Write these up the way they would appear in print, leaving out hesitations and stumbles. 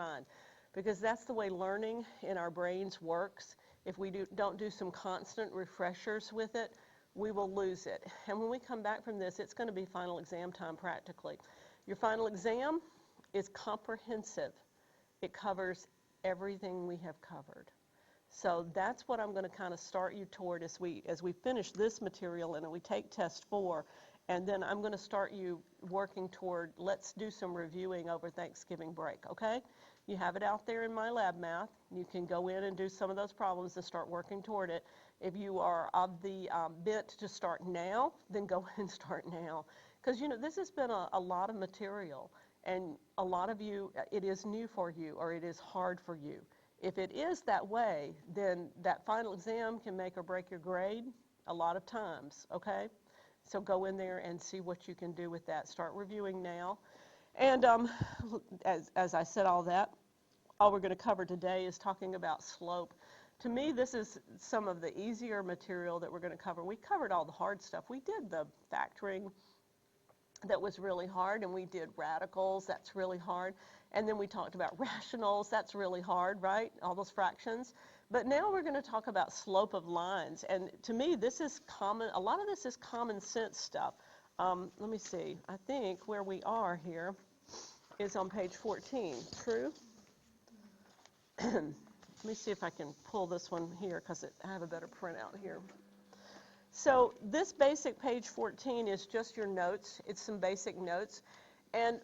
mind, because that's the way learning in our brains works. If we don't do some constant refreshers with it, we will lose it. And when we come back from this, it's going to be final exam time practically. Your final exam is comprehensive. It covers everything we have covered. So that's what I'm going to kind of start you toward as we finish this material and we take test 4. And then I'm going to start you working toward, let's do some reviewing over Thanksgiving break, okay? You have it out there in My Lab Math. You can go in and do some of those problems and start working toward it. If you are of the bent to start now, then go ahead and start now. Because, you know, this has been a lot of material. And a lot of you, it is new for you or it is hard for you. If it is that way, then that final exam can make or break your grade a lot of times, okay? So go in there and see what you can do with that. Start reviewing now. And as I said all that, all we're going to cover today is talking about slope. To me, this is some of the easier material that we're going to cover. We covered all the hard stuff. We did the factoring. That was really hard, and we did radicals, that's really hard. And then we talked about rationals, that's really hard, right? All those fractions. But now we're going to talk about slope of lines. And to me, this is common, a lot of this is common sense stuff. Let me see, I think where we are here is on page 14, true? Let me see if I can pull this one here because I have a better printout here. So this basic page 14 is just your notes. It's some basic notes. And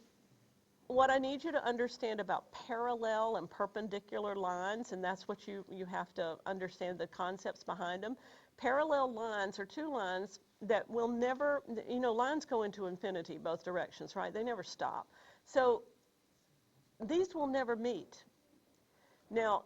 what I need you to understand about parallel and perpendicular lines, and that's what you have to understand the concepts behind them. Parallel lines are two lines that will never, you know, lines go into infinity both directions, right? They never stop. So these will never meet. Now,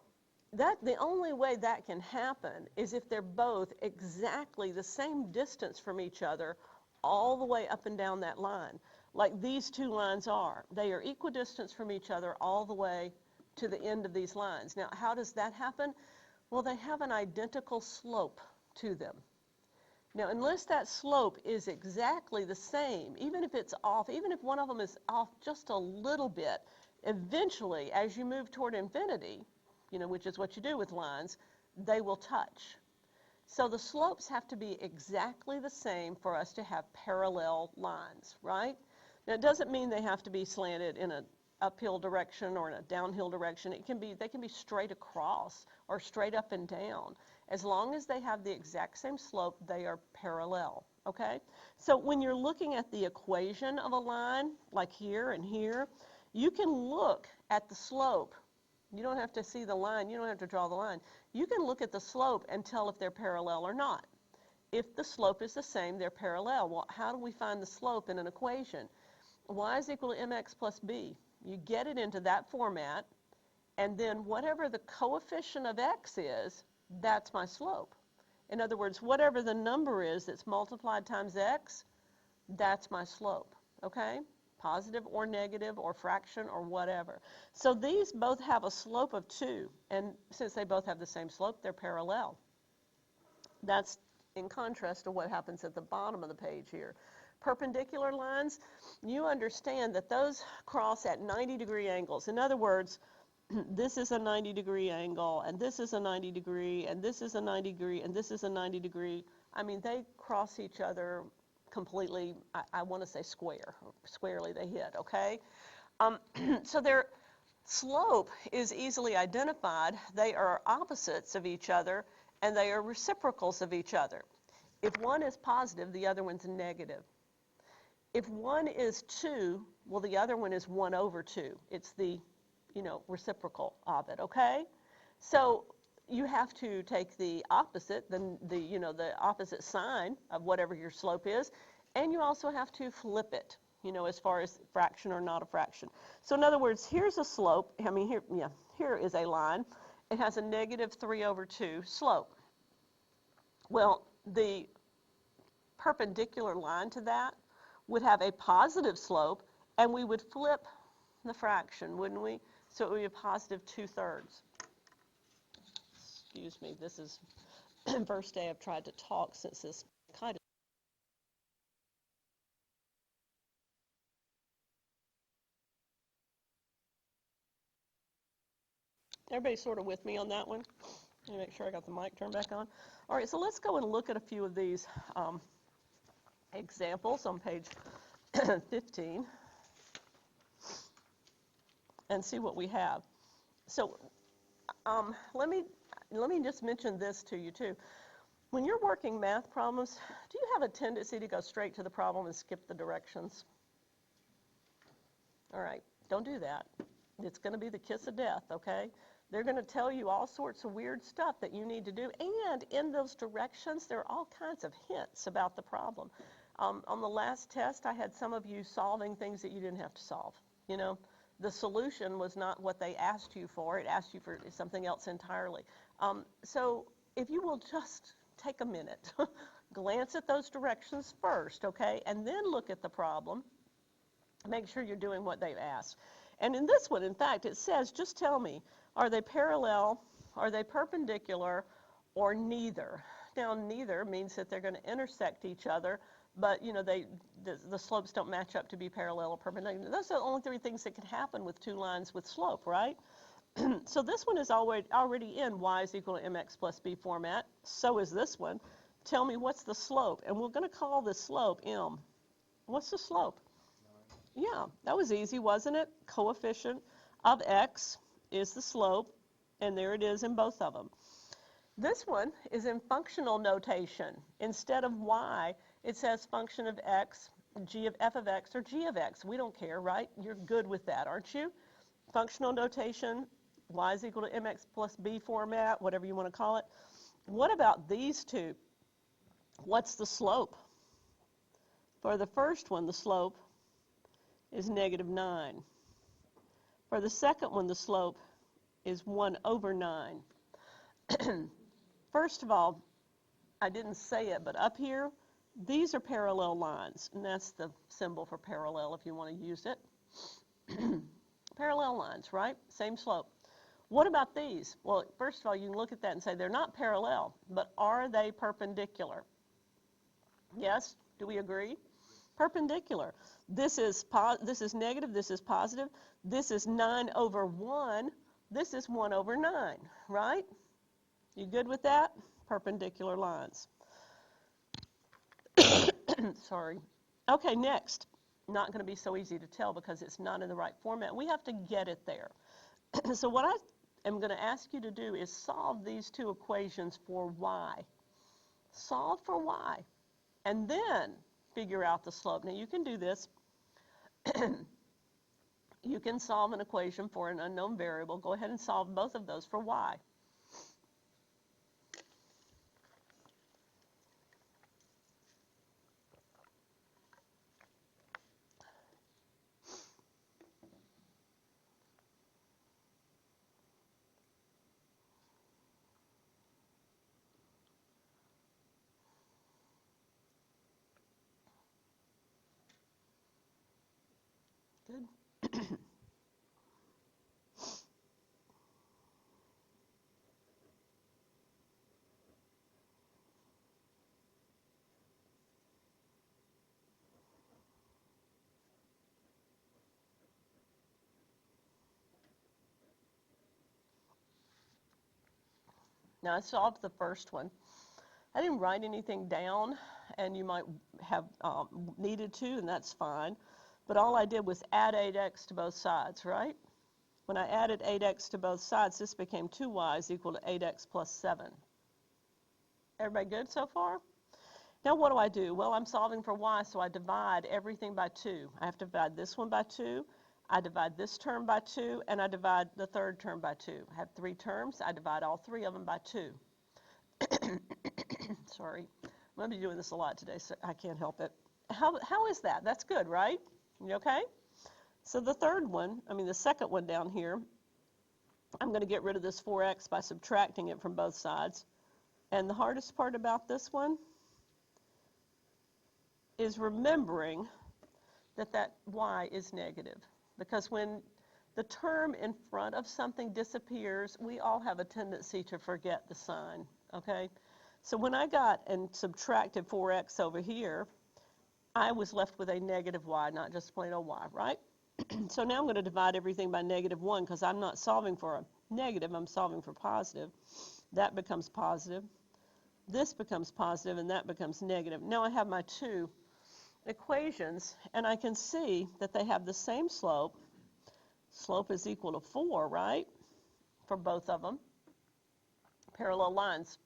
the only way that can happen is if they're both exactly the same distance from each other all the way up and down that line, like these two lines are. They are equidistant from each other all the way to the end of these lines. Now, how does that happen? Well, they have an identical slope to them. Now, unless that slope is exactly the same, even if it's off, even if one of them is off just a little bit, eventually, as you move toward infinity, you know, which is what you do with lines, they will touch. So the slopes have to be exactly the same for us to have parallel lines, right? Now, it doesn't mean they have to be slanted in an uphill direction or in a downhill direction. They can be straight across or straight up and down. As long as they have the exact same slope, they are parallel, okay? So when you're looking at the equation of a line, like here and here, you can look at the slope. You don't have to see the line. You don't have to draw the line. You can look at the slope and tell if they're parallel or not. If the slope is the same, they're parallel. Well, how do we find the slope in an equation? Y is equal to mx plus b. You get it into that format, and then whatever the coefficient of x is, that's my slope. In other words, whatever the number is that's multiplied times x, that's my slope, okay? Positive or negative or fraction or whatever. So these both have a slope of 2, and since they both have the same slope, they're parallel. That's in contrast to what happens at the bottom of the page here. Perpendicular lines, you understand that those cross at 90-degree angles. In other words, this is a 90-degree angle, and this is a 90-degree, and this is a 90-degree, and this is a 90-degree. I mean, they cross each other completely, I want to say squarely they hit, okay? So their slope is easily identified. They are opposites of each other, and they are reciprocals of each other. If one is positive, the other one's negative. If one is 2, well, the other one is 1 over 2. It's the, you know, reciprocal of it, okay? So you have to take the opposite, the opposite sign of whatever your slope is, and you also have to flip it, you know, as far as fraction or not a fraction. So in other words, here's a slope. I mean, here is a line. It has a negative 3 over 2 slope. Well, the perpendicular line to that would have a positive slope, and we would flip the fraction, wouldn't we? So it would be a positive 2/3. Excuse me, this is the first day I've tried to talk since this kind of Everybody sort of with me on that one? Let me make sure I got the mic turned back on. All right, so let's go and look at a few of these examples on page 15 and see what we have. So let me just mention this to you too. When you're working math problems, do you have a tendency to go straight to the problem and skip the directions? All right, don't do that. It's going to be the kiss of death, okay? They're going to tell you all sorts of weird stuff that you need to do, and in those directions, there are all kinds of hints about the problem. On the last test, I had some of you solving things that you didn't have to solve. You know, the solution was not what they asked you for. It asked you for something else entirely. So if you will just take a minute, glance at those directions first, okay, and then look at the problem, make sure you're doing what they've asked. And in this one, in fact, it says, just tell me, are they parallel, are they perpendicular, or neither? Now, neither means that they're going to intersect each other, but, you know, the slopes don't match up to be parallel or perpendicular. Those are the only three things that can happen with two lines with slope, right? So this one is already in y is equal to mx plus b format. So is this one. Tell me what's the slope. And we're going to call this slope m. What's the slope? 9. Yeah, that was easy, wasn't it? Coefficient of x is the slope, and there it is in both of them. This one is in functional notation. Instead of y, it says function of x, g of f of x, or g of x. We don't care, right? You're good with that, aren't you? Functional notation, y is equal to mx plus b format, whatever you want to call it. What about these two? What's the slope? For the first one, the slope is -9. For the second one, the slope is 1/9. First of all, I didn't say it, but up here, these are parallel lines, and that's the symbol for parallel if you want to use it. Parallel lines, right? Same slope. What about these? Well, first of all, you can look at that and say they're not parallel, but are they perpendicular? Yes? Do we agree? Perpendicular. This is negative, this is positive. This is 9/1. This is 1/9, right? You good with that? Perpendicular lines. Sorry. Okay, next. Not going to be so easy to tell because it's not in the right format. We have to get it there. So what I am going to ask you to do is solve these two equations for y. Solve for y. And then figure out the slope. Now you can do this. You can solve an equation for an unknown variable. Go ahead and solve both of those for y. Good. Now I solved the first one. I didn't write anything down, and you might have needed to, and that's fine. But all I did was add 8x to both sides, right? When I added 8x to both sides, this became 2y is equal to 8x plus 7. Everybody good so far? Now what do? Well, I'm solving for y, so I divide everything by 2. I have to divide this one by 2. I divide this term by 2, and I divide the third term by 2. I have 3 terms. I divide all 3 of them by 2. Sorry. I'm going to be doing this a lot today, so I can't help it. How is that? That's good, right? You okay? So the second one down here, I'm going to get rid of this 4x by subtracting it from both sides. And the hardest part about this one is remembering that y is negative. Because when the term in front of something disappears, we all have a tendency to forget the sign, okay? So when I got and subtracted 4x over here, I was left with a negative y, not just plain old y, right? So now I'm going to divide everything by -1 because I'm not solving for a negative, I'm solving for positive. That becomes positive. This becomes positive, and that becomes negative. Now I have my two equations, and I can see that they have the same slope. Slope is equal to 4, right? For both of them. Parallel lines.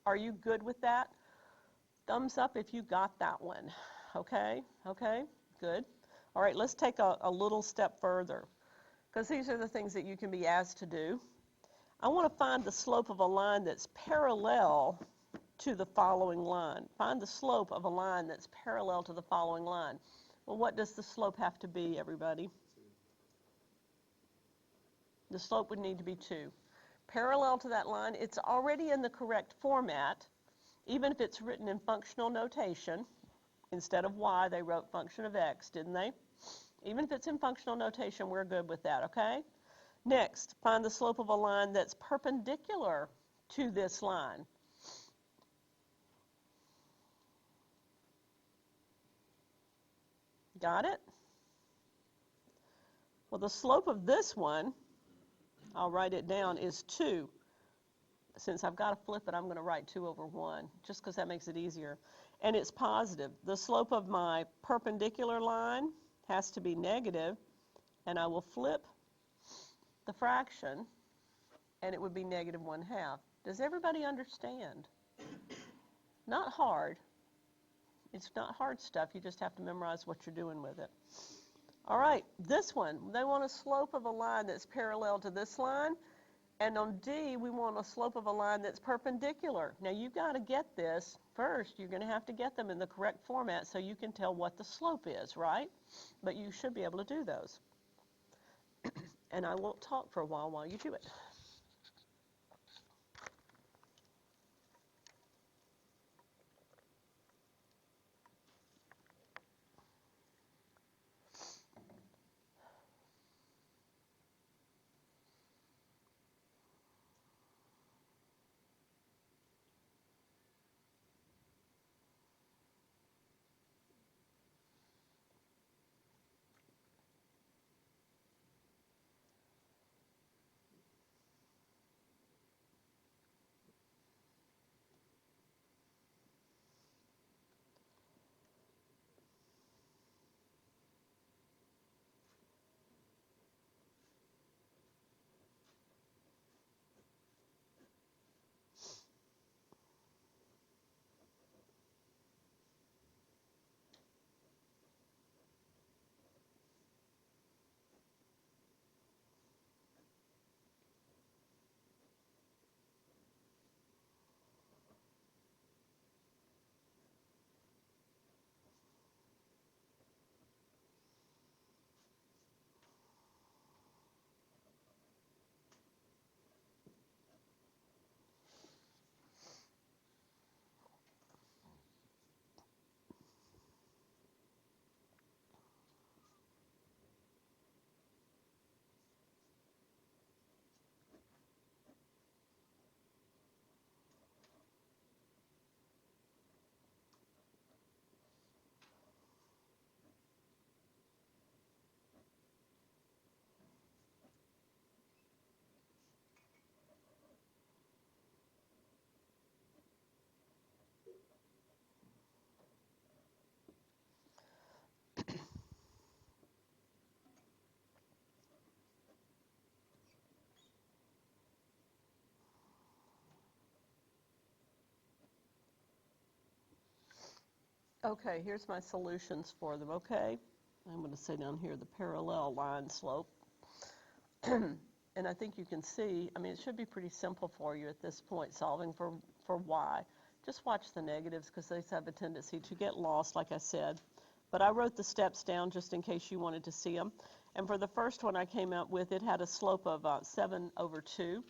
Are you good with that? Thumbs up if you got that one. Okay? Okay? Good. All right, let's take a little step further, because these are the things that you can be asked to do. I want to find the slope of a line that's parallel to the following line. Find the slope of a line that's parallel to the following line. Well, what does the slope have to be, everybody? The slope would need to be 2. Parallel to that line, it's already in the correct format, even if it's written in functional notation. Instead of y, they wrote function of x, didn't they? Even if it's in functional notation, we're good with that, okay? Next, find the slope of a line that's perpendicular to this line. Got it? Well, the slope of this one, I'll write it down, is 2. Since I've got to flip it, I'm going to write 2 over 1, just because that makes it easier. And it's positive. The slope of my perpendicular line has to be negative, and I will flip the fraction, and it would be negative 1/2. Does everybody understand? Not hard. It's not hard stuff. You just have to memorize what you're doing with it. All right, this one, they want a slope of a line that's parallel to this line. And on D, we want a slope of a line that's perpendicular. Now, you've got to get this first. You're going to have to get them in the correct format so you can tell what the slope is, right? But you should be able to do those. And I won't talk for a while you do it. Okay, here's my solutions for them, okay? I'm going to say down here the parallel line slope. And I think you can see, I mean, it should be pretty simple for you at this point, solving for y. Just watch the negatives because they have a tendency to get lost, like I said. But I wrote the steps down just in case you wanted to see them. And for the first one I came up with, it had a slope of 7 over 2.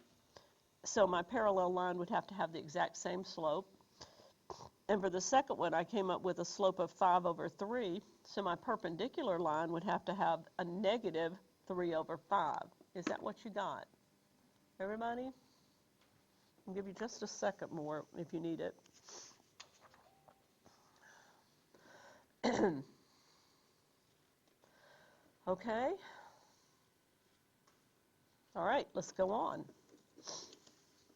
So my parallel line would have to have the exact same slope. And for the second one, I came up with a slope of 5 over 3. So my perpendicular line would have to have a negative 3 over 5. Is that what you got? Everybody? I'll give you just a second more if you need it. Okay? All right, let's go on.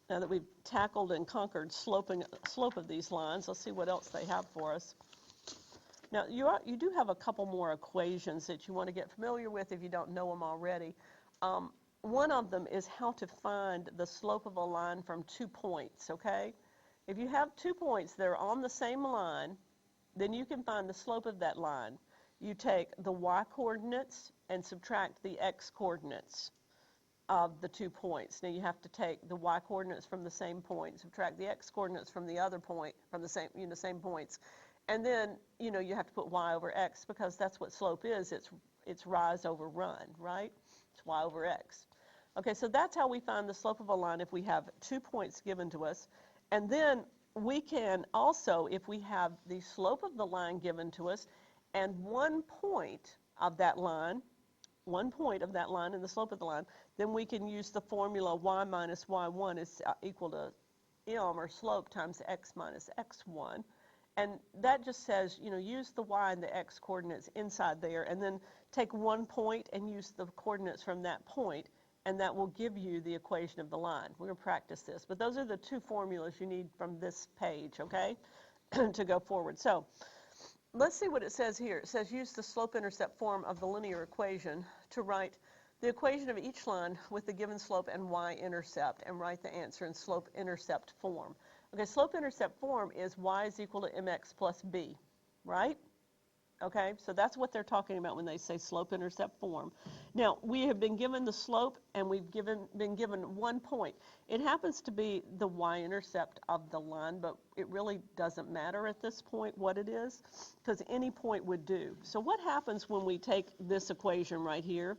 Now that we've tackled and conquered slope of these lines, let's see what else they have for us. Now, you do have a couple more equations that you want to get familiar with if you don't know them already. One of them is how to find the slope of a line from 2 points, okay? If you have 2 points that are on the same line, then you can find the slope of that line. You take the y-coordinates and subtract the x-coordinates of the 2 points. Now you have to take the y-coordinates from the same point, subtract the x-coordinates from the other point, from the same points. And then, you have to put y over x because that's what slope is. It's rise over run, right? It's y over x. Okay, so that's how we find the slope of a line if we have 2 points given to us. And then we can also, if we have the slope of the line given to us and 1 point of that line, 1 point of that line and the slope of the line, then we can use the formula y minus y1 is equal to m, or slope, times x minus x1. And that just says, use the y and the x coordinates inside there, and then take 1 point and use the coordinates from that point, and that will give you the equation of the line. We're going to practice this. But those are the 2 formulas you need from this page, okay, to go forward. So let's see what it says here. It says use the slope-intercept form of the linear equation to write the equation of each line with the given slope and y-intercept, and write the answer in slope-intercept form. Okay, slope-intercept form is y is equal to mx plus b, right? Okay, so that's what they're talking about when they say slope-intercept form. Now, we have been given the slope, and we've been given 1 point. It happens to be the y-intercept of the line, but it really doesn't matter at this point what it is, because any point would do. So what happens when we take this equation right here,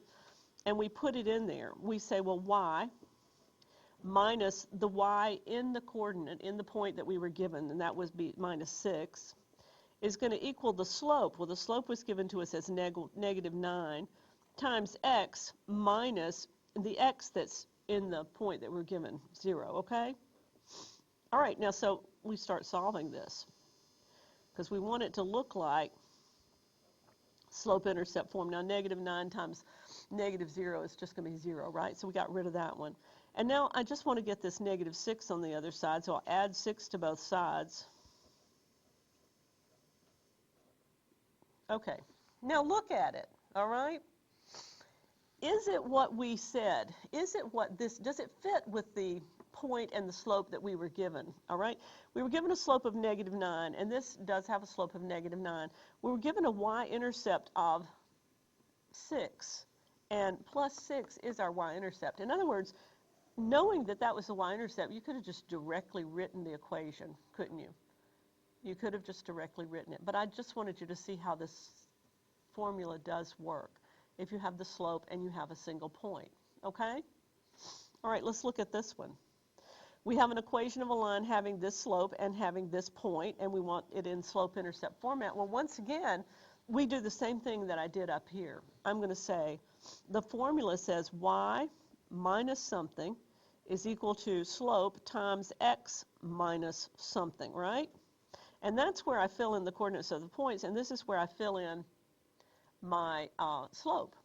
and we put it in there? We say, well, y minus the y in the coordinate, in the point that we were given, and that was minus 6, is going to equal the slope. Well, the slope was given to us as negative 9 times x minus the x that's in the point that we're given, 0, okay? All right, now so we start solving this because we want it to look like slope-intercept form. Now, negative 9 times negative 0 is just going to be 0, right? So we got rid of that one. And now I just want to get this negative 6 on the other side, so I'll add 6 to both sides. Okay, now look at it, all right? Is it what we said? Is it what this, does it fit with the point and the slope that we were given, all right? We were given a slope of negative 9, and this does have a slope of negative 9. We were given a y-intercept of 6, and plus 6 is our y-intercept. In other words, knowing that that was the y-intercept, you could have just directly written the equation, couldn't you? You could have just directly written it. But I just wanted you to see how this formula does work if you have the slope and you have a single point, okay? All right, let's look at this one. We have an equation of a line having this slope and having this point, and we want it in slope-intercept format. Well, once again, we do the same thing that I did up here. I'm going to say the formula says y minus something is equal to slope times x minus something, right? And that's where I fill in the coordinates of the points, and this is where I fill in my slope.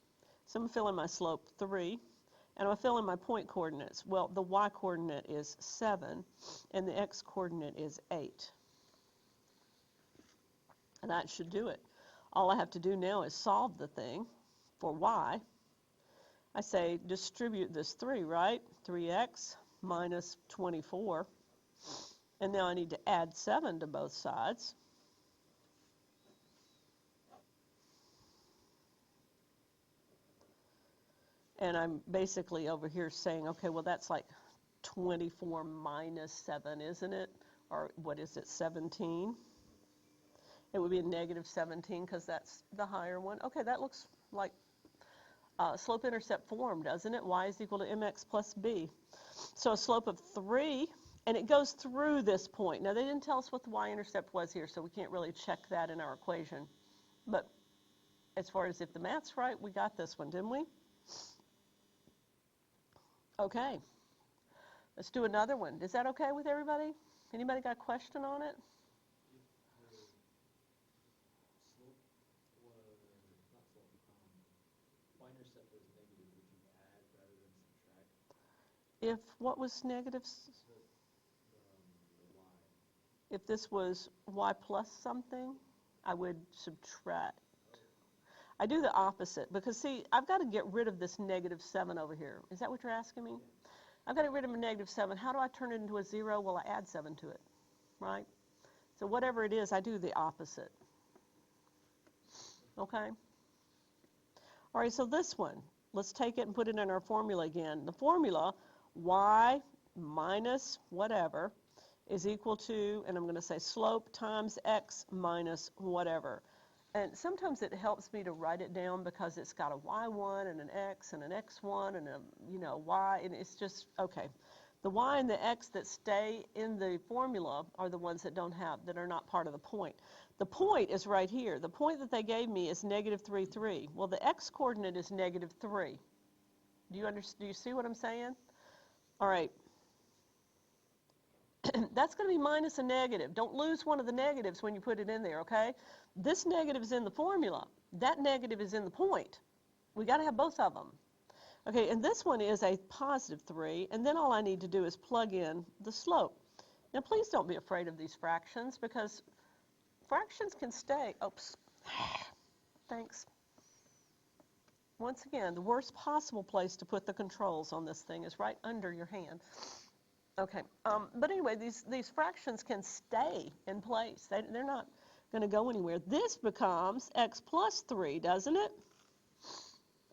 So I'm going to fill in my slope 3, and I'm going to fill in my point coordinates. Well, the y-coordinate is 7, and the x-coordinate is 8. And that should do it. All I have to do now is solve the thing for y. I say distribute this 3, right? 3x minus 24. And now I need to add 7 to both sides. And I'm basically over here saying, okay, well, that's like 24 minus 7, isn't it? Or what is it, 17? It would be a negative 17 because that's the higher one. Okay, that looks like slope-intercept form, doesn't it? Y is equal to mx plus b. So a slope of 3, and it goes through this point. Now, they didn't tell us what the y-intercept was here, so we can't really check that in our equation. But as far as if the math's right, we got this one, didn't we? Okay. Let's do another one. Is that okay with everybody? Anybody got a question on it? Y-intercept was negative, would you add rather than subtract? If what was negative? If this was y plus something, I would subtract. I do the opposite because, see, I've got to get rid of this negative 7 over here. Is that what you're asking me? I've got to get rid of a negative 7. How do I turn it into a 0? Well, I add 7 to it, right? So whatever it is, I do the opposite. Okay? All right, so this one, let's take it and put it in our formula again. The formula, y minus whatever, is equal to, and I'm going to say slope times x minus whatever. And sometimes it helps me to write it down because it's got a y1 and an x and an x1 and a, y, and it's just, okay. The y and the x that stay in the formula are the ones that are not part of the point. The point is right here. The point that they gave me is negative 3, 3. Well, the x coordinate is negative 3. Do you see what I'm saying? All right. That's going to be minus a negative. Don't lose one of the negatives when you put it in there, okay? This negative is in the formula. That negative is in the point. We got to have both of them. Okay, and this one is a positive 3, and then all I need to do is plug in the slope. Now, please don't be afraid of these fractions because fractions can stay. Oops. Thanks. Once again, the worst possible place to put the controls on this thing is right under your hand. Okay, but anyway, these fractions can stay in place. They're not going to go anywhere. This becomes x plus 3, doesn't it?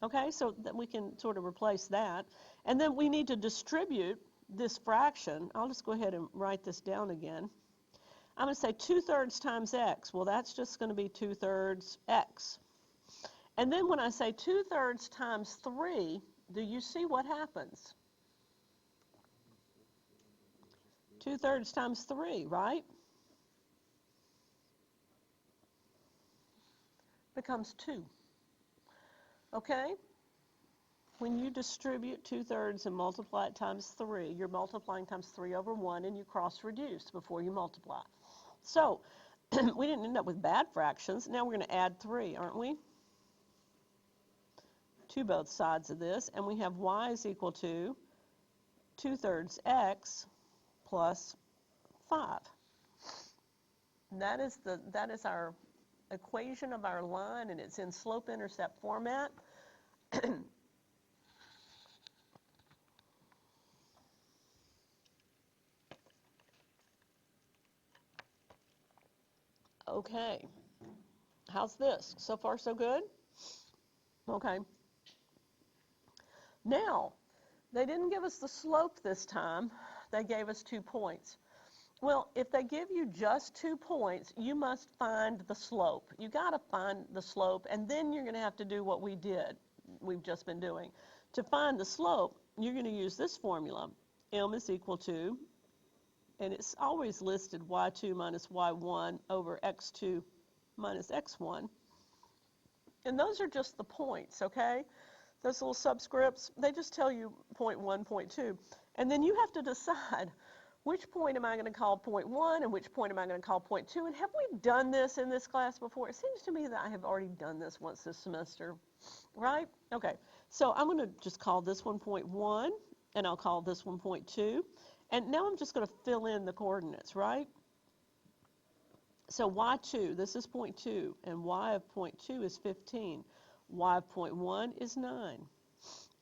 Okay, so that we can sort of replace that. And then we need to distribute this fraction. I'll just go ahead and write this down again. I'm going to say 2/3 times x. Well, that's just going to be 2/3 x. And then when I say 2/3 times 3, do you see what happens? 2/3 times 3, right? Becomes 2. Okay? When you distribute 2/3 and multiply it times 3, you're multiplying times 3 over 1, and you cross-reduce before you multiply. So, we didn't end up with bad fractions. Now we're going to add 3, aren't we? To both sides of this, and we have y is equal to 2/3 x plus 5. That is our equation of our line, and it's in slope-intercept format. Okay. How's this? So far, so good? Okay. Now, they didn't give us the slope this time. They gave us 2 points. Well, if they give you just 2 points, you must find the slope. You got to find the slope, and then you're going to have to do what we've just been doing. To find the slope, you're going to use this formula. M is equal to, and it's always listed y2 minus y1 over x2 minus x1. And those are just the points, okay? Those little subscripts, they just tell you point 1, point 2. And then you have to decide, which point am I going to call point 1 and which point am I going to call point 2? And have we done this in this class before? It seems to me that I have already done this once this semester, right? Okay, so I'm going to just call this one point 1, and I'll call this one point 2. And now I'm just going to fill in the coordinates, right? So y2, this is point 2, and y of point 2 is 15. Y of point 1 is 9.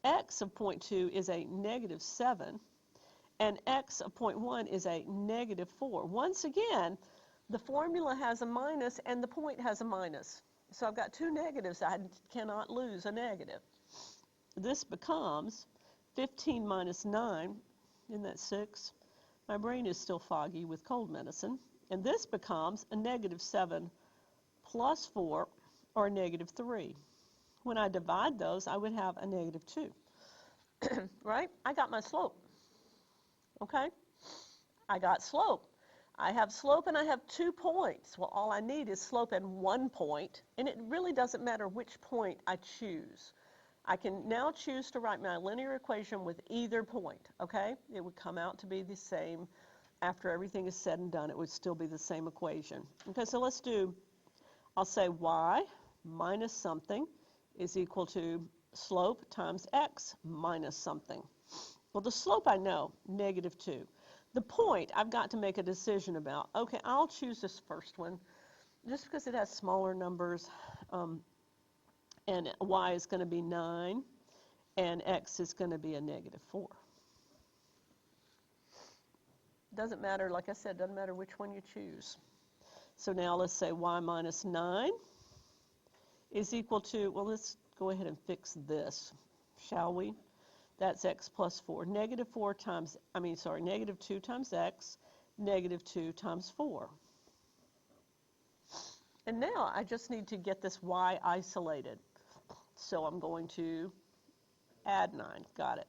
X of point 2 is a negative 7. And x of point 1 is a negative 4. Once again, the formula has a minus and the point has a minus. So I've got 2 negatives. I cannot lose a negative. This becomes 15 minus 9. Isn't that 6? My brain is still foggy with cold medicine. And this becomes a negative 7 plus 4, or a negative 3. When I divide those, I would have a negative 2. Right? I got my slope. Okay? I got slope. I have slope and I have 2 points. Well, all I need is slope and 1 point, and it really doesn't matter which point I choose. I can now choose to write my linear equation with either point, okay? It would come out to be the same. After everything is said and done, it would still be the same equation. Okay, so let's do, I'll say y minus something is equal to slope times x minus something. Well, the slope I know, -2. The point I've got to make a decision about. Okay, I'll choose this first one just because it has smaller numbers, and y is going to be 9, and x is going to be a -4. Doesn't matter, like I said, doesn't matter which one you choose. So now let's say y minus 9 is equal to, well, let's go ahead and fix this, shall we? That's x plus 4. -2 times x, -2 times 4. And now I just need to get this y isolated. So I'm going to add 9. Got it.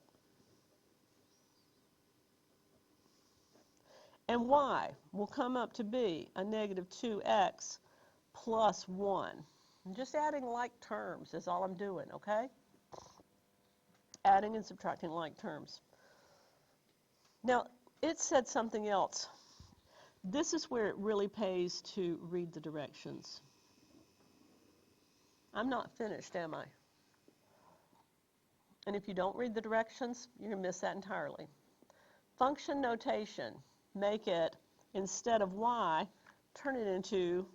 And y will come up to be a -2x plus 1. I'm just adding like terms is all I'm doing, okay? Adding and subtracting like terms. Now, it said something else. This is where it really pays to read the directions. I'm not finished, am I? And if you don't read the directions, you're going to miss that entirely. Function notation. Make it, instead of y, turn it into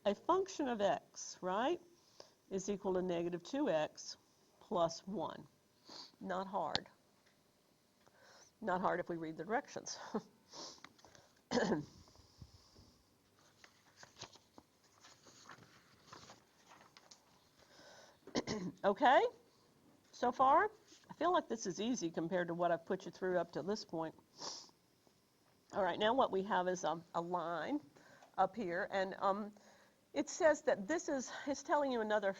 a function of x, right? Is equal to -2x plus 1. Not hard. Not hard if we read the directions. Okay? So far? I feel like this is easy compared to what I've put you through up to this point. All right, now what we have is a line up here, and it says that this is, it's telling you another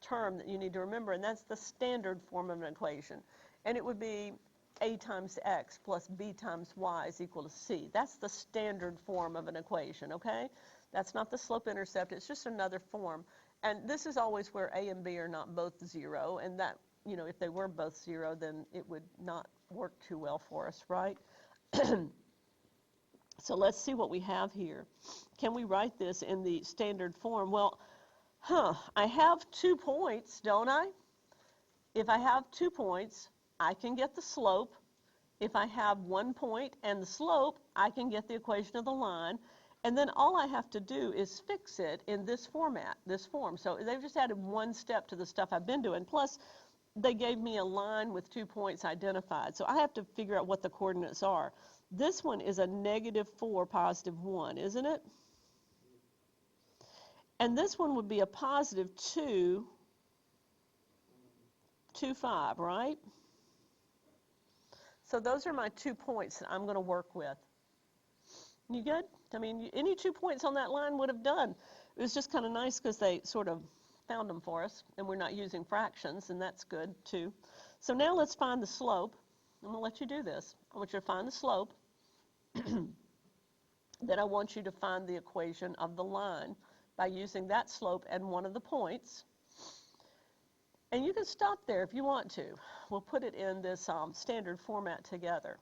term that you need to remember, and that's the standard form of an equation. And it would be a times x plus b times y is equal to c. That's the standard form of an equation, okay? That's not the slope-intercept, it's just another form. And this is always where a and b are not both 0, and that, you know, if they were both 0, then it would not work too well for us, right? So let's see what we have here. Can we write this in the standard form? Well, I have 2 points, don't I? If I have 2 points, I can get the slope. If I have 1 point and the slope, I can get the equation of the line. And then all I have to do is fix it in this format, this form. So they've just added one step to the stuff I've been doing. Plus, they gave me a line with 2 points identified. So I have to figure out what the coordinates are. This one is a -4, +1, isn't it? And this one would be a +2, 2, 5, right? So those are my 2 points that I'm going to work with. You good? I mean, any 2 points on that line would have done. It was just kind of nice because they sort of found them for us, and we're not using fractions, and that's good too. So now let's find the slope. I'm going to let you do this. I want you to find the slope. Then I want you to find the equation of the line by using that slope and one of the points. And you can stop there if you want to. We'll put it in this standard format together.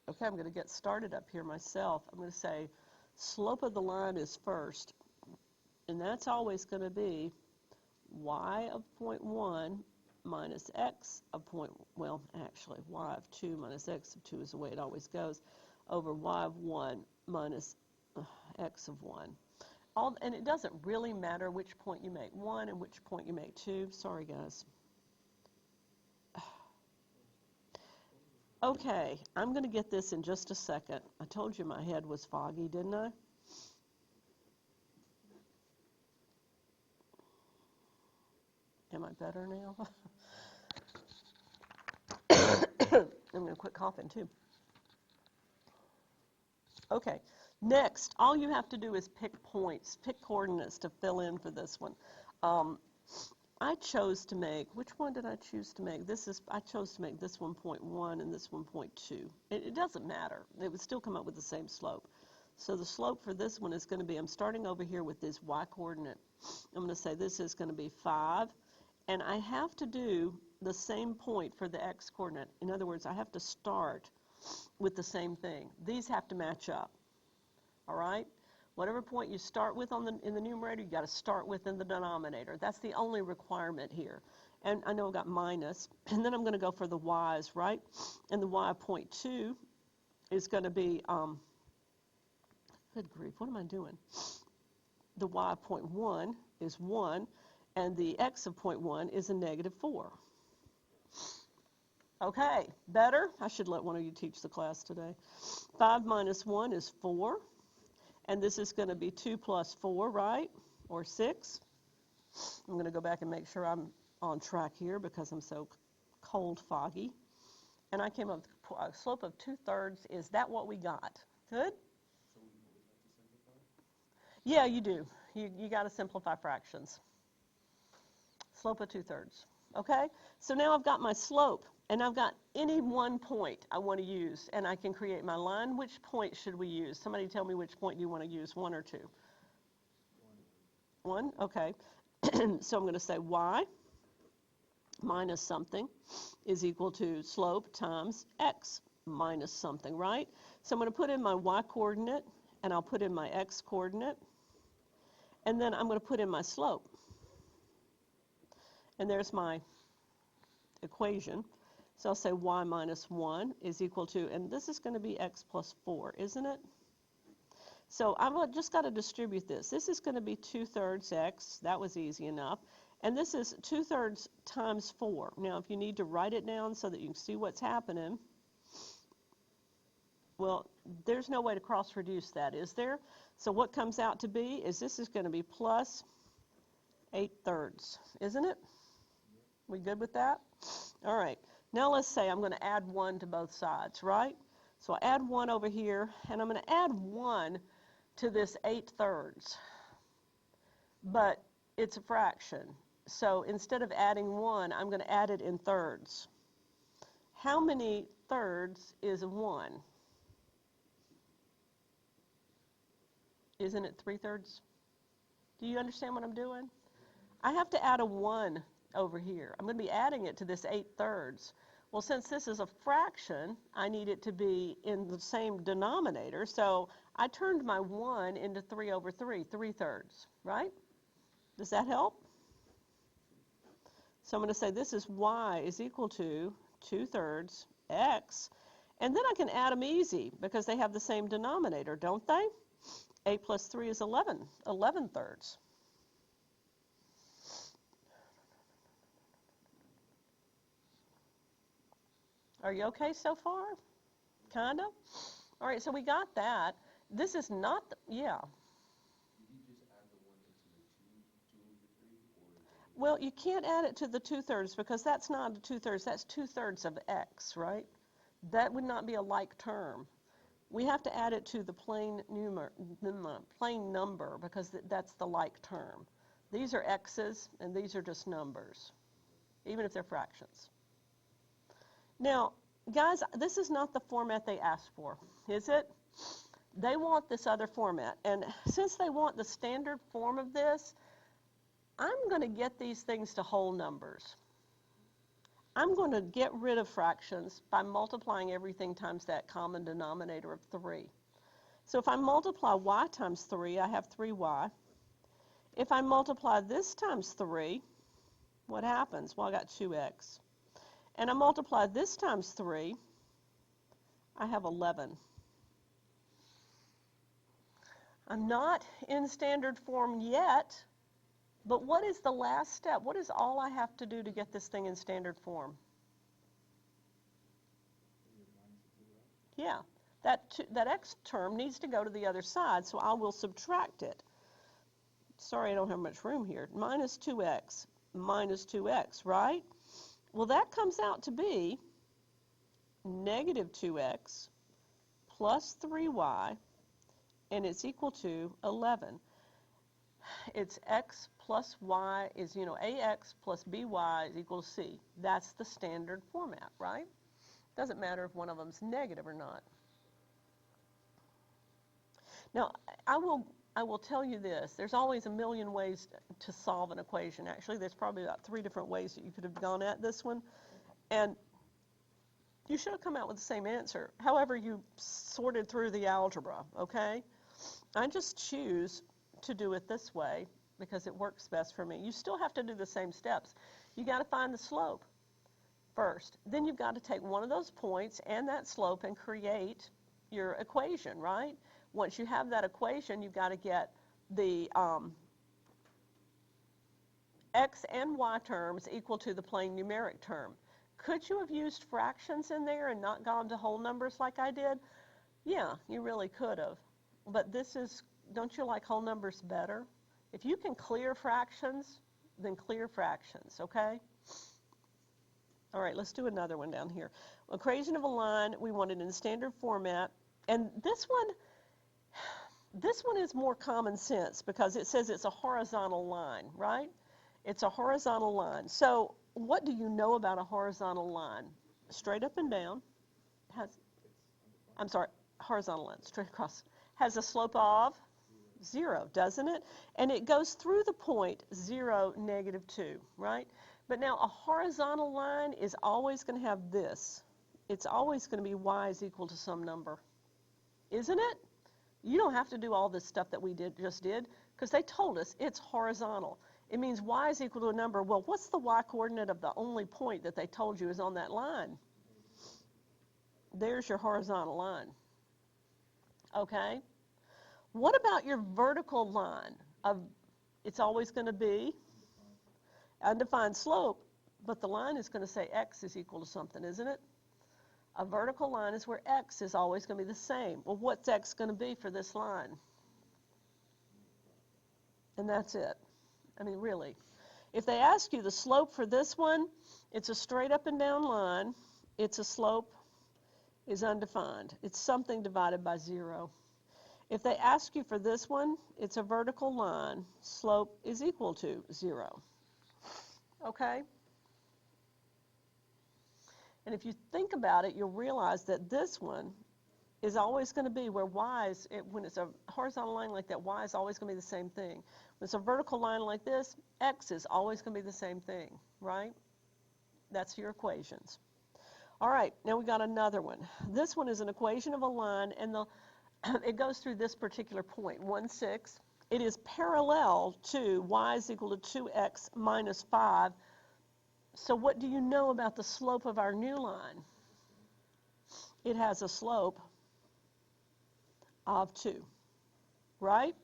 Okay, I'm going to get started up here myself. I'm going to say slope of the line is first, and that's always going to be y of 0.1 minus x of actually y of 2 minus x of 2 is the way it always goes, over y of 1 minus x of 1. And it doesn't really matter which point you make 1 and which point you make 2. Sorry, guys. Okay, I'm going to get this in just a second. I told you my head was foggy, didn't I? Am I better now? I'm going to quit coughing, too. Okay, next, all you have to do is pick points, pick coordinates to fill in for this one. I chose to make, which one did I choose to make? I chose to make this one 0.1 and this one 0.2. It doesn't matter. It would still come up with the same slope. So the slope for this one is going to be, I'm starting over here with this y coordinate. I'm going to say this is going to be 5. And I have to do the same point for the x coordinate. In other words, I have to start with the same thing. These have to match up. All right? Whatever point you start with in the numerator, you've got to start with in the denominator. That's the only requirement here. And I know I've got minus. And then I'm going to go for the y's, right? And the y of 0.2 is going to be, good grief, what am I doing? The y of 0.1 is 1, and the x of 0.1 is a negative 4. Okay, better? I should let one of you teach the class today. 5 minus 1 is 4. And this is going to be 2 plus 4, right? Or 6. I'm going to go back and make sure I'm on track here because I'm so cold foggy. And I came up with a slope of 2/3. Is that what we got? Good? So we always have to simplify? Yeah, you do. You got to simplify fractions. Slope of 2/3. Okay? So now I've got my slope. And I've got any one point I want to use, and I can create my line. Which point should we use? Somebody tell me which point you want to use, 1 or 2? 1? Okay. So I'm going to say y minus something is equal to slope times x minus something, right? So I'm going to put in my y coordinate, and I'll put in my x coordinate, and then I'm going to put in my slope. And there's my equation. So I'll say y minus 1 is equal to, and this is going to be x plus 4, isn't it? So I've just got to distribute this. This is going to be 2/3 x. That was easy enough. And this is 2/3 times 4. Now, if you need to write it down so that you can see what's happening, well, there's no way to cross-reduce that, is there? So what comes out to be is this is going to be plus 8/3, isn't it? We good with that? All right. Now let's say I'm going to add 1 to both sides, right? So I add 1 over here, and I'm going to add 1 to this 8/3. But it's a fraction. So instead of adding 1, I'm going to add it in thirds. How many thirds is 1? Isn't it 3/3? Do you understand what I'm doing? I have to add a 1 over here. I'm going to be adding it to this 8/3. Well, since this is a fraction, I need it to be in the same denominator, so I turned my 1 into 3/3, 3/3, right? Does that help? So I'm going to say this is y is equal to 2/3 x, and then I can add them easy because they have the same denominator, don't they? 8 plus 3 is 11, 11/3. Are you okay so far? Kind of? All right, so we got that. This is not, yeah. Did you just add the 1 into the 2 over 3? Or Well, you can't add it to the 2/3 because that's not a 2/3, that's 2/3 of x, right? That would not be a like term. We have to add it to the plain number because that's the like term. These are x's and these are just numbers, even if they're fractions. Now, guys, this is not the format they asked for, is it? They want this other format, and since they want the standard form of this, I'm going to get these things to whole numbers. I'm going to get rid of fractions by multiplying everything times that common denominator of 3. So if I multiply y times 3, I have 3y. If I multiply this times 3, what happens? Well, I got 2x. And I multiply this times 3, I have 11. I'm not in standard form yet, but what is the last step? What is all I have to do to get this thing in standard form? Yeah, that x term needs to go to the other side, so I will subtract it. Sorry, I don't have much room here. Minus 2x, right? Well, that comes out to be negative 2x plus 3y, and it's equal to 11. It's x plus y is, ax plus by is equal to c. That's the standard format, right? Doesn't matter if one of them's negative or not. Now, I will tell you this. There's always a million ways to solve an equation. Actually, there's probably about 3 different ways that you could have gone at this one. And you should have come out with the same answer. However, you sorted through the algebra, okay? I just choose to do it this way because it works best for me. You still have to do the same steps. You got to find the slope first. Then you've got to take one of those points and that slope and create your equation, right? Once you have that equation, you've got to get the x and y terms equal to the plain numeric term. Could you have used fractions in there and not gone to whole numbers like I did? Yeah, you really could have. But this is, don't you like whole numbers better? If you can clear fractions, then clear fractions, okay? All right, let's do another one down here. Equation of a line, we want it in standard format. And this one is more common sense because it says it's a horizontal line, right? It's a horizontal line. So what do you know about a horizontal line? Straight up and down. Horizontal line, straight across. Has a slope of 0, doesn't it? And it goes through the point 0, negative 2, right? But now a horizontal line is always going to have this. It's always going to be y is equal to some number. Isn't it? You don't have to do all this stuff that we just did because they told us it's horizontal. It means y is equal to a number. Well, what's the y coordinate of the only point that they told you is on that line? There's your horizontal line. Okay? What about your vertical line? It's always going to be undefined slope, but the line is going to say x is equal to something, isn't it? A vertical line is where x is always going to be the same. Well, what's x going to be for this line? And that's it. I mean, really. If they ask you the slope for this one, it's a straight up and down line. Its slope is undefined. It's something divided by 0. If they ask you for this one, it's a vertical line. Slope is equal to 0. Okay? And if you think about it, you'll realize that this one is always going to be where y is, when it's a horizontal line like that, y is always going to be the same thing. When it's a vertical line like this, x is always going to be the same thing, right? That's your equations. All right, now we got another one. This one is an equation of a line, and it goes through this particular point, 1, 6. It is parallel to y is equal to 2x minus 5. So what do you know about the slope of our new line? It has a slope of 2, right?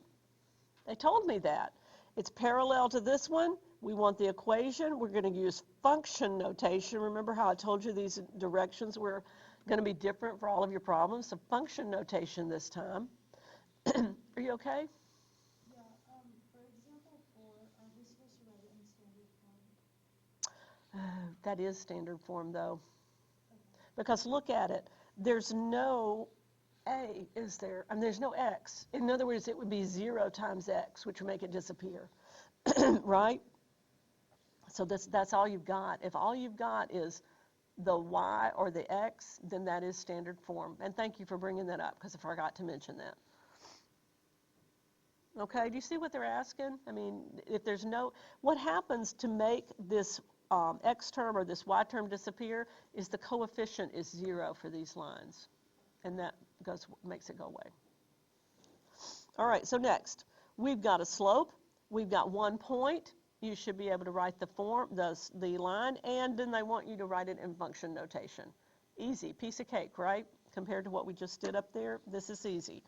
They told me that. It's parallel to this one. We want the equation. We're going to use function notation. Remember how I told you these directions were going to be different for all of your problems? So function notation this time. Are you okay? Yeah, for example 4, are we supposed to write it in standard form? That is standard form, though. Okay. Because look at it. There's no a, is there? I mean, there's no x. In other words, it would be 0 times x, which would make it disappear, right? So that's all you've got. If all you've got is the y or the x, then that is standard form. And thank you for bringing that up, because I forgot to mention that. Okay, do you see what they're asking? I mean, if there's no, what happens to make this x term or this y term disappear is the coefficient is 0 for these lines. And that makes it go away. All right, so next, we've got a slope, we've got 1 point. You should be able to write the line, and then they want you to write it in function notation. Easy, piece of cake, right? Compared to what we just did up there, this is easy.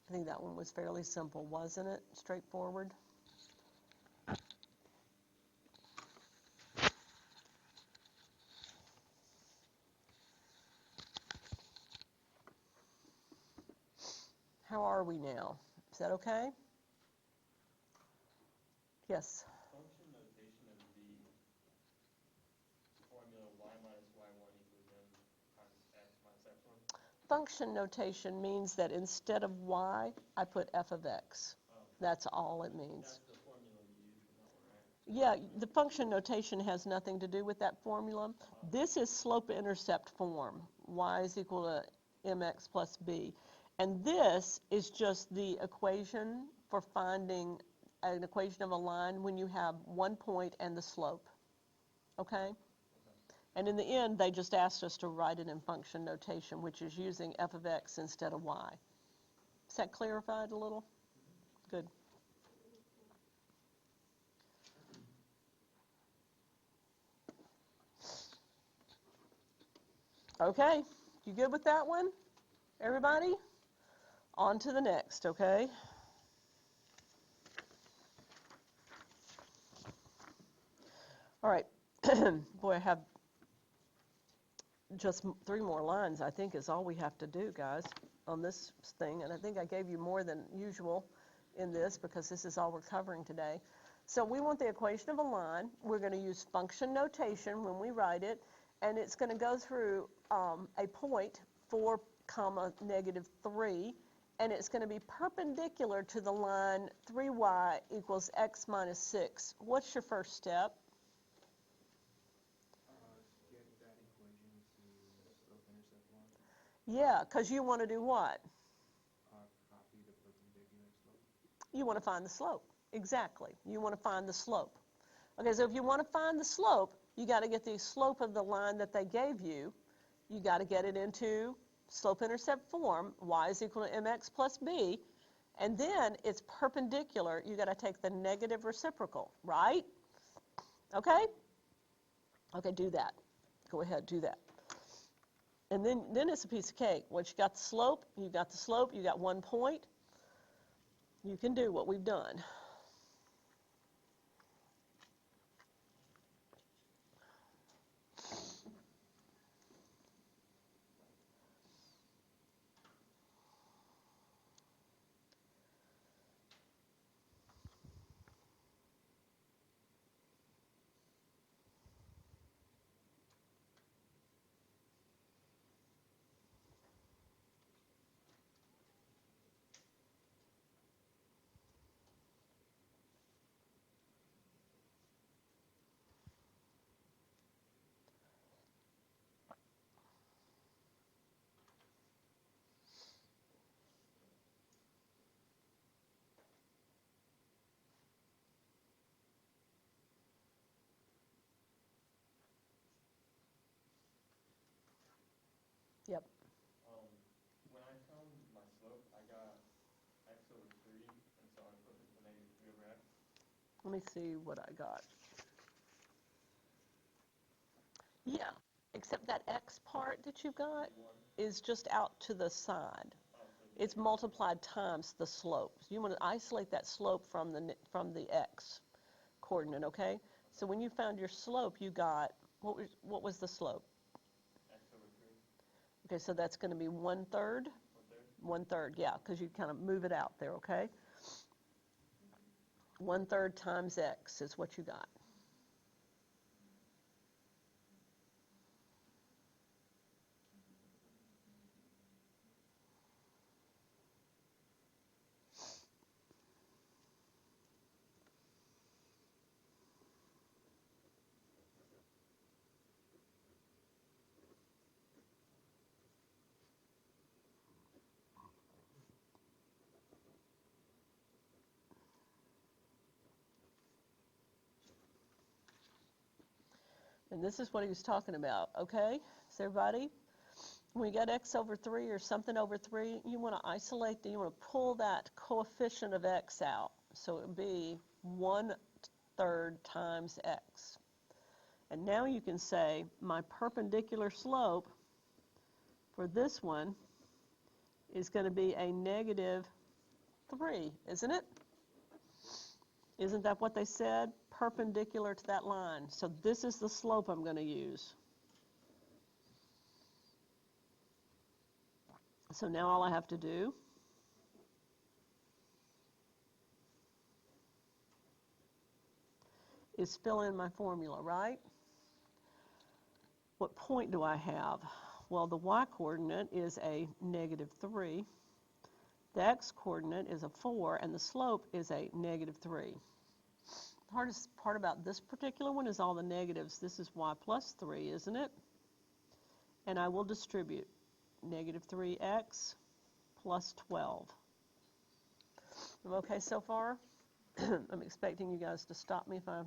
I think that one was fairly simple, wasn't it? Straightforward. How are we now? Is that okay? Yes. Function notation of the formula y minus y1 equals m times x minus x1? Function notation means that instead of y, I put f of x. Oh, That's all it means. that's the formula you use for that one, right? Yeah, the function notation has nothing to do with that formula. This is slope-intercept form. Y is equal to mx plus b. And this is just the equation for finding an equation of a line when you have 1 point and the slope. Okay? And in the end, they just asked us to write it in function notation, which is using f of x instead of y. Is that clarified a little? Good. Okay, you good with that one? Everybody? On to the next, okay? All right. Boy, I have just 3 more lines, I think, is all we have to do, guys, on this thing. And I think I gave you more than usual in this because this is all we're covering today. So we want the equation of a line. We're going to use function notation when we write it. And it's going to go through a point, 4, negative 3. And it's going to be perpendicular to the line 3y equals x minus 6. What's your first step? Get that equation to slope-intercept line. Yeah, because you want to do what? Copy the perpendicular slope. You want to find the slope. Exactly. You want to find the slope. Okay, so if you want to find the slope, you got to get the slope of the line that they gave you. You got to get it into slope-intercept form. Y is equal to mx plus b. And then it's perpendicular. You got to take the negative reciprocal, right? Okay? Okay, do that. Go ahead, do that. And then it's a piece of cake. Once you got the slope, you got the slope, you got 1 point. You can do what we've done. Yep. When I found my slope, I got x over 3, and so I put the negative 3 over x. Let me see what I got. Yeah, except that x part that you've got is just out to the side. It's multiplied times the slope. So you want to isolate that slope from the x coordinate, okay? So when you found your slope, you got, what was the slope? X over 3. Okay, so that's going to be 1/3? 1/3. 1/3, yeah, because you kind of move it out there, okay? 1/3 times x is what you got. And this is what he was talking about, okay? So everybody, when you got x over 3 or something over 3, you want to isolate, you want to pull that coefficient of x out. So it would be 1/3 times x. And now you can say my perpendicular slope for this one is going to be a -3, isn't it? Isn't that what they said? Perpendicular to that line. So this is the slope I'm going to use. So now all I have to do is fill in my formula, right? What point do I have? Well, the y-coordinate is a -3, the x-coordinate is a 4, and the slope is a -3. The hardest part about this particular one is all the negatives. This is y plus 3, isn't it? And I will distribute -3x plus 12. I'm okay so far? I'm expecting you guys to stop me if I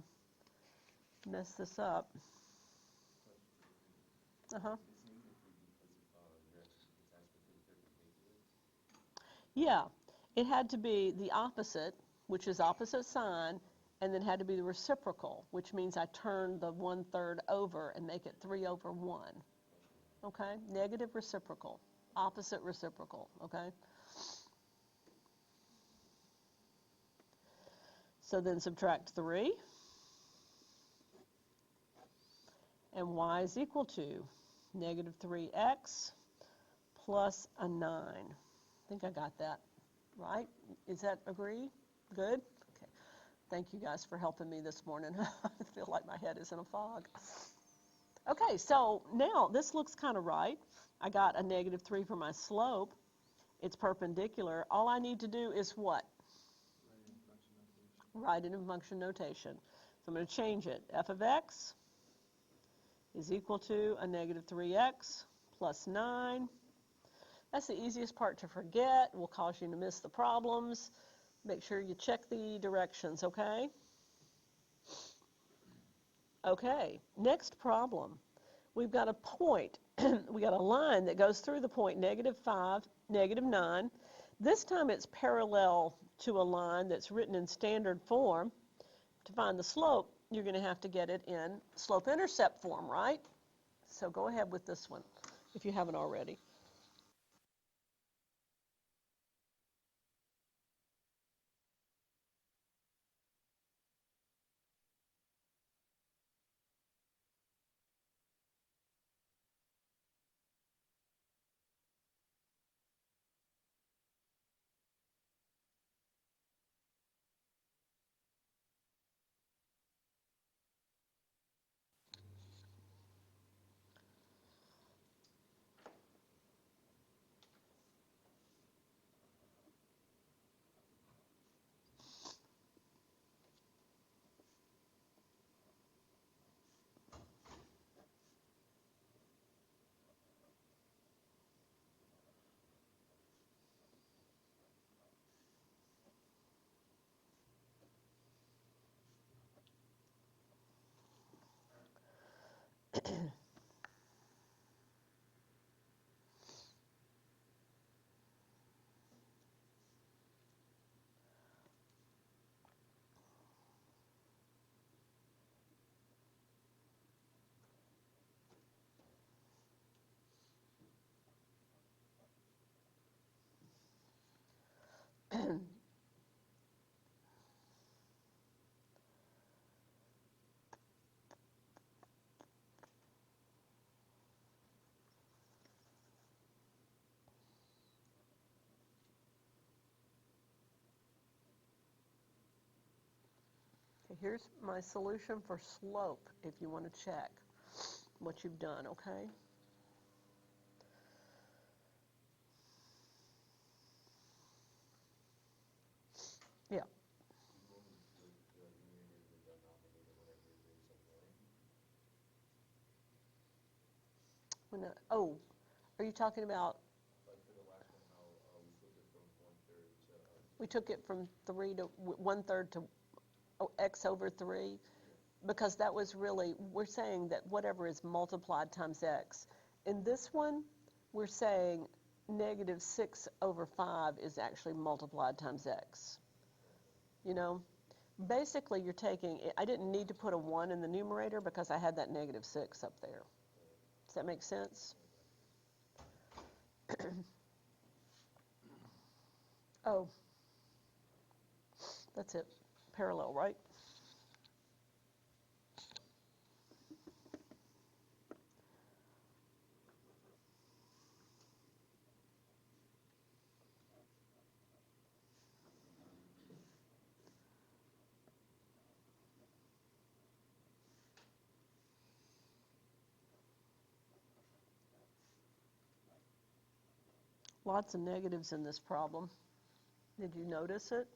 mess this up. Uh-huh. It's negative 3 because it's asking for the perpendicular. Yeah, it had to be the opposite, which is opposite sign, and then had to be the reciprocal, which means I turn the 1/3 over and make it 3 over 1. Okay? Negative reciprocal, opposite reciprocal, okay? So then subtract 3, and y is equal to -3x plus a 9. I think I got that right. Is that agree? Good? Okay. Thank you guys for helping me this morning. I feel like my head is in a fog. Okay, so now this looks kind of right. I got a -3 for my slope. It's perpendicular. All I need to do is what? Write it in function notation. So I'm going to change it. F of x is equal to a -3x plus 9. That's the easiest part to forget. Will cause you to miss the problems. Make sure you check the directions, okay? Okay, next problem. We've got a point. We got a line that goes through the point -5, -9. This time it's parallel to a line that's written in standard form. To find the slope, you're going to have to get it in slope-intercept form, right? So go ahead with this one if you haven't already. Okay, here's my solution for slope if you want to check what you've done, okay? Yeah. Oh, are you talking about? Like for the last one, how we flipped it from 1/3 to. We took it from 3 to 1/3 to x over 3, because that was really, we're saying that whatever is multiplied times x. In this one, we're saying negative 6 over 5 is actually multiplied times x. You know? Basically, you're taking, I didn't need to put a 1 in the numerator because I had that negative 6 up there. Does that make sense? Oh, that's it. Parallel, right? Lots of negatives in this problem. Did you notice it?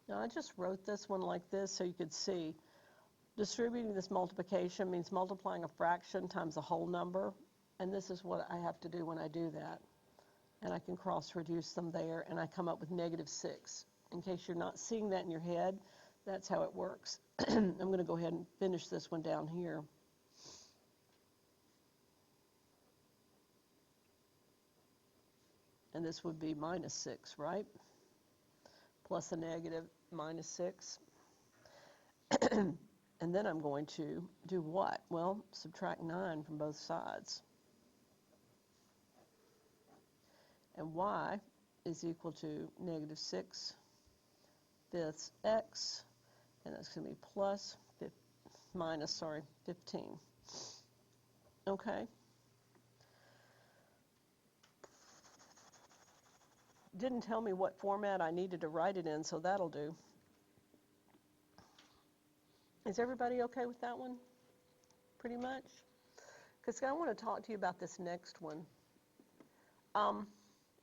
Now, I just wrote this one like this so you could see. Distributing this multiplication means multiplying a fraction times a whole number, and this is what I have to do when I do that. And I can cross-reduce them there, and I come up with negative 6. In case you're not seeing that in your head, that's how it works. I'm going to go ahead and finish this one down here. And this would be minus 6, right? Plus a negative minus 6. And then I'm going to do what? Well, subtract 9 from both sides. And y is equal to negative 6 fifths x, and that's going to be plus, minus 15. Okay? Didn't tell me what format I needed to write it in, so that'll do. Is everybody okay with that one? Pretty much? Because I want to talk to you about this next one.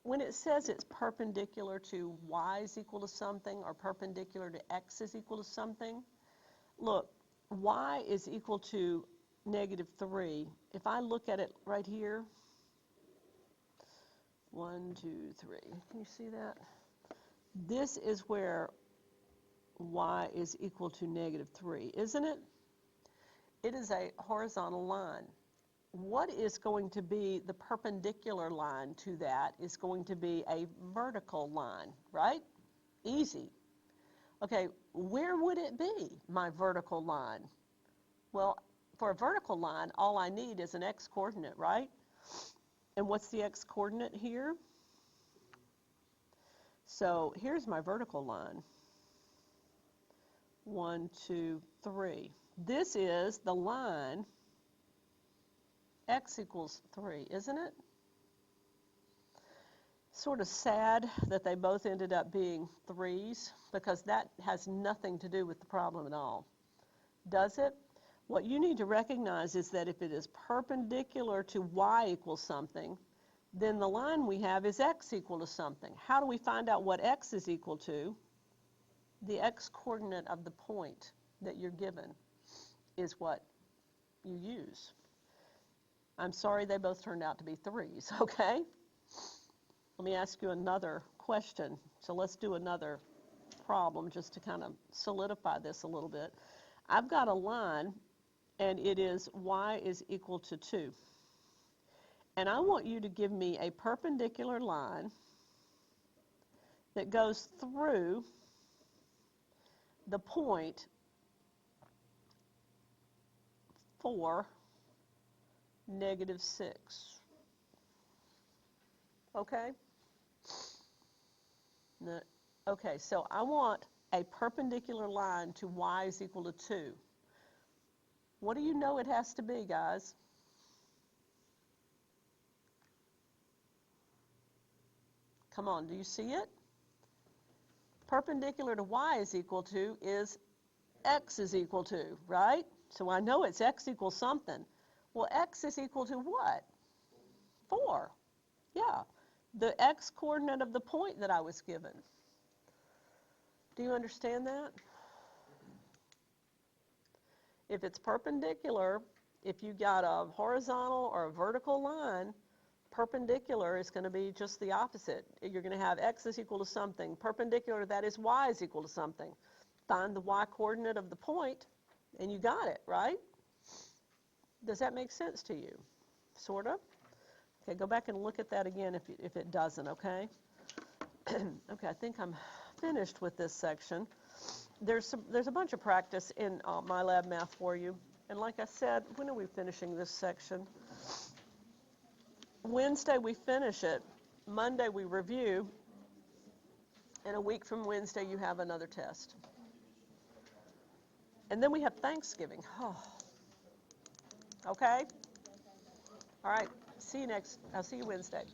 When it says it's perpendicular to y is equal to something, or perpendicular to x is equal to something, look, y is equal to negative 3. If I look at it right here, 1, 2, 3, can you see that? This is where y is equal to negative 3, isn't it? It is a horizontal line. What is going to be the perpendicular line to that is going to be a vertical line, right? Easy. Okay, where would it be, my vertical line? Well, for a vertical line, all I need is an x-coordinate, right? And what's the x-coordinate here? So here's my vertical line. 1, 2, 3. This is the line x equals 3, isn't it? Sort of sad that they both ended up being 3s, because that has nothing to do with the problem at all. Does it? What you need to recognize is that if it is perpendicular to y equals something, then the line we have is x equal to something. How do we find out what x is equal to? the x-coordinate of the point that you're given is what you use. I'm sorry they both turned out to be 3s, okay? Let me ask you another question. So let's do another problem just to kind of solidify this a little bit. I've got a line, and it is y is equal to 2. And I want you to give me a perpendicular line that goes through the point 4, -6. Okay? No, okay, so I want a perpendicular line to y is equal to 2. What do you know it has to be, guys? Come on, do you see it? Perpendicular to y is equal to is x is equal to, right? So I know it's x equals something. Well, x is equal to what? 4. Yeah, the x-coordinate of the point that I was given. Do you understand that? If it's perpendicular, if you got a horizontal or a vertical line, perpendicular is going to be just the opposite. You're going to have x is equal to something. Perpendicular to that is y is equal to something. Find the y-coordinate of the point, and you got it, right? Does that make sense to you? Sort of? Okay, go back and look at that again if it doesn't, okay? Okay, I think I'm finished with this section. There's a bunch of practice in My Lab Math for you. And like I said, when are we finishing this section? Wednesday we finish it. Monday we review. And a week from Wednesday you have another test. And then we have Thanksgiving. Oh. Okay? All right. I'll see you Wednesday.